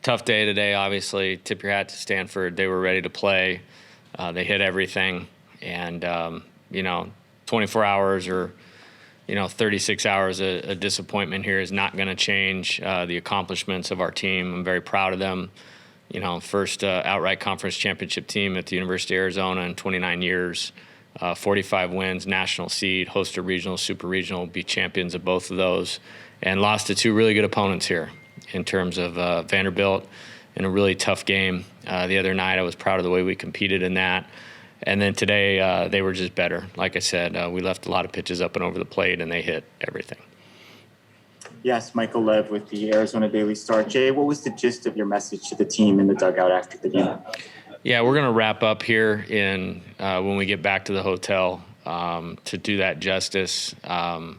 Tough day today, obviously. Tip your hat to Stanford. They were ready to play. They hit everything. And, 24 hours or, 36 hours of disappointment here is not going to change the accomplishments of our team. I'm very proud of them. First outright conference championship team at the University of Arizona in 29 years. 45 wins, national seed, host a regional, super regional, be champions of both of those, and lost to two really good opponents here in terms of Vanderbilt in a really tough game. The other night, I was proud of the way we competed in that. And then today, they were just better. Like I said, we left a lot of pitches up and over the plate, and they hit everything. Yes, Michael Lev with the Arizona Daily Star. Jay, what was the gist of your message to the team in the dugout after the game? Yeah, we're going to wrap up here when we get back to the hotel to do that justice. The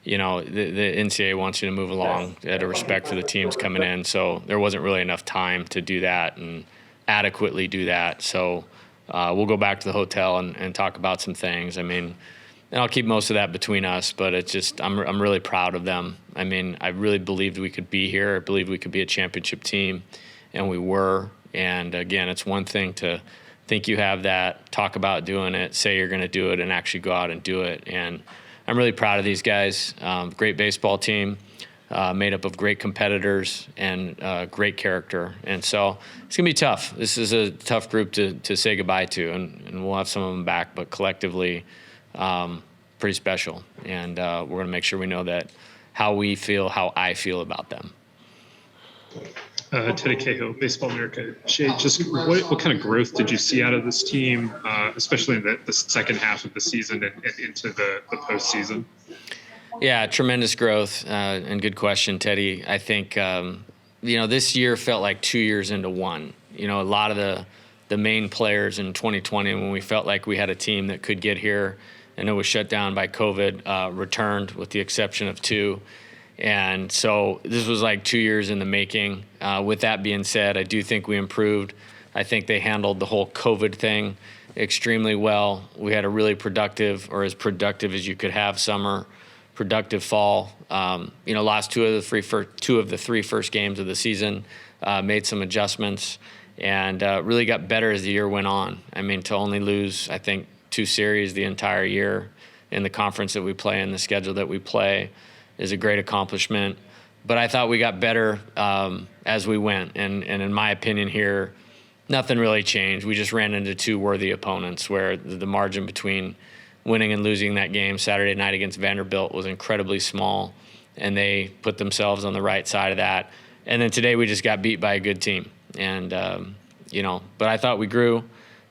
NCAA wants you to move along out of respect for the teams coming in, so there wasn't really enough time to do that and adequately do that. So we'll go back to the hotel and talk about some things. And I'll keep most of that between us, but it's just I'm really proud of them. I really believed we could be here. I believed we could be a championship team, and we were. And again, it's one thing to think you have that, talk about doing it, say you're going to do it, and actually go out and do it. And I'm really proud of these guys. Great baseball team, made up of great competitors and great character. And so it's going to be tough. This is a tough group to say goodbye to, and we'll have some of them back, but collectively pretty special. And we're going to make sure we know that how I feel about them. Teddy Cahill, Baseball America. Shay, just what kind of growth did you see out of this team, especially in the second half of the season and into the postseason? Yeah, tremendous growth, and good question, Teddy. I think, this year felt like 2 years into one. A lot of the main players in 2020, when we felt like we had a team that could get here and it was shut down by COVID, returned with the exception of two. And so this was like 2 years in the making. With that being said, I do think we improved. I think they handled the whole COVID thing extremely well. We had a really productive, or as productive as you could have, summer, productive fall. Lost two of the three first games of the season, made some adjustments, and really got better as the year went on. To only lose, I think, 2 series the entire year in the conference that we play and the schedule that we play is a great accomplishment. But I thought we got better as we went. And in my opinion here, nothing really changed. We just ran into 2 worthy opponents where the margin between winning and losing that game Saturday night against Vanderbilt was incredibly small, and they put themselves on the right side of that. And then today we just got beat by a good team. And, but I thought we grew.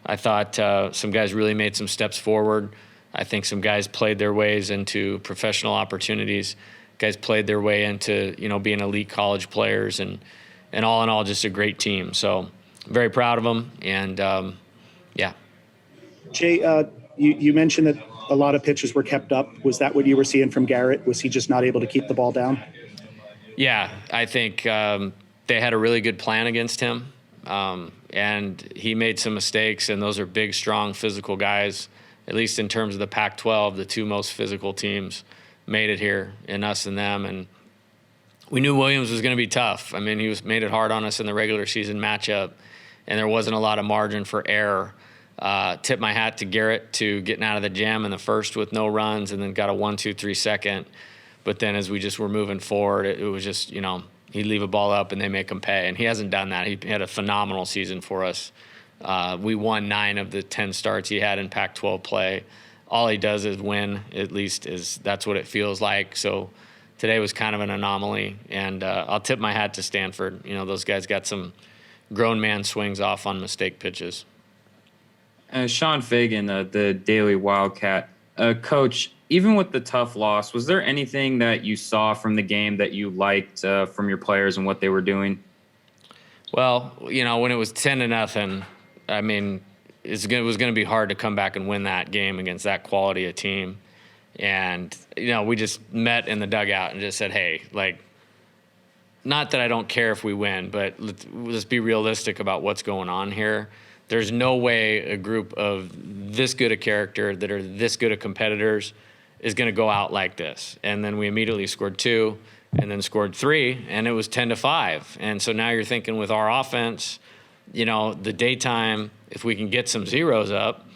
I thought some guys really made some steps forward. I think some guys played their ways into professional opportunities. Guys played their way into, being elite college players, and all in all, just a great team. So very proud of them. And yeah. Jay, you mentioned that a lot of pitches were kept up. Was that what you were seeing from Garrett? Was he just not able to keep the ball down? Yeah, I think they had a really good plan against him. And he made some mistakes, and those are big, strong, physical guys, at least in terms of the Pac-12, the 2 most physical teams made it here, in us and them. And we knew Williams was going to be tough. He made it hard on us in the regular season matchup, and there wasn't a lot of margin for error. Tip my hat to Garrett to getting out of the jam in the first with no runs, and then got a 1-2-3 second. But then as we just were moving forward, it was just, he'd leave a ball up and they make him pay. And he hasn't done that. He had a phenomenal season for us. We won 9 of the 10 starts he had in Pac-12 play. All he does is win, at least that's what it feels like. So today was kind of an anomaly. And I'll tip my hat to Stanford. Those guys got some grown man swings off on mistake pitches. Sean Fagan, the Daily Wildcat. Coach, even with the tough loss, was there anything that you saw from the game that you liked from your players and what they were doing? Well, when it was 10-0, it was going to be hard to come back and win that game against that quality of team. And, we just met in the dugout and just said, hey, not that I don't care if we win, but let's be realistic about what's going on here. There's no way a group of this good a character that are this good of competitors is going to go out like this. And then we immediately scored 2. and then scored 3, and it was 10-5. And so now you're thinking with our offense, the daytime, if we can get some zeros up,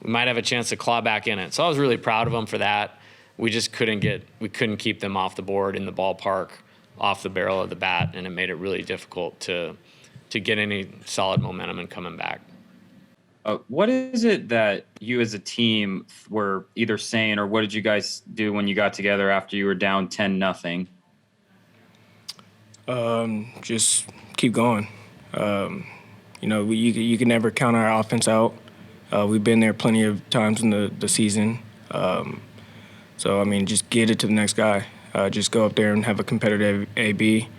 we might have a chance to claw back in it. So I was really proud of them for that. We just couldn't keep them off the board in the ballpark, off the barrel of the bat, and it made it really difficult to get any solid momentum and coming back. What is it that you as a team were either saying, or what did you guys do when you got together after you were down 10-0? Just keep going. You can never count our offense out. We've been there plenty of times in the season. Just get it to the next guy. Just go up there and have a competitive AB.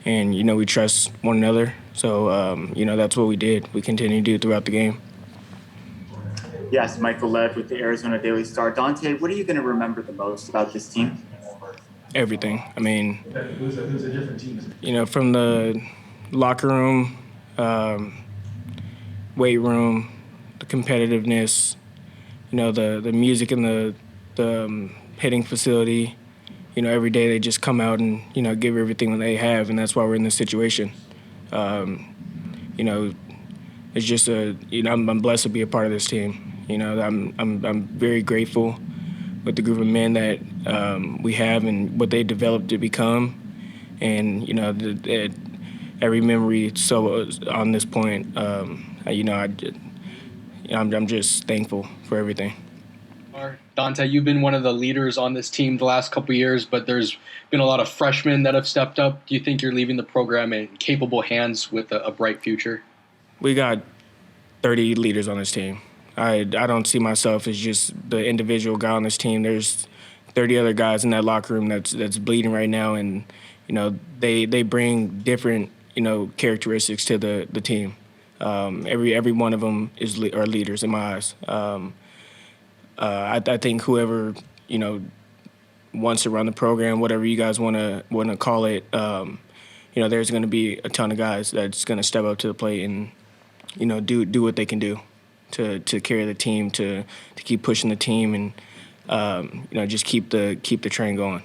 And, we trust one another. So, that's what we did. We continue to do it throughout the game. Yes, Michael Lev with the Arizona Daily Star. Donta, what are you going to remember the most about this team? Everything. From the locker room, weight room, the competitiveness, the music in the hitting facility. Every day they just come out and, give everything that they have, and that's why we're in this situation. It's just I'm blessed to be a part of this team. I'm very grateful with the group of men that we have and what they developed to become, and every memory. So on this point, I'm just thankful for everything. Donta, you've been one of the leaders on this team the last couple of years, but there's been a lot of freshmen that have stepped up. Do you think you're leaving the program in capable hands with a bright future? We got 30 leaders on this team. I don't see myself as just the individual guy on this team. There's 30 other guys in that locker room that's bleeding right now, and they bring different characteristics to the team. Every one of them are leaders in my eyes. I think whoever wants to run the program, whatever you guys want to call it, there's going to be a ton of guys that's going to step up to the plate and do what they can do to carry the team, to keep pushing the team, and just keep the train going.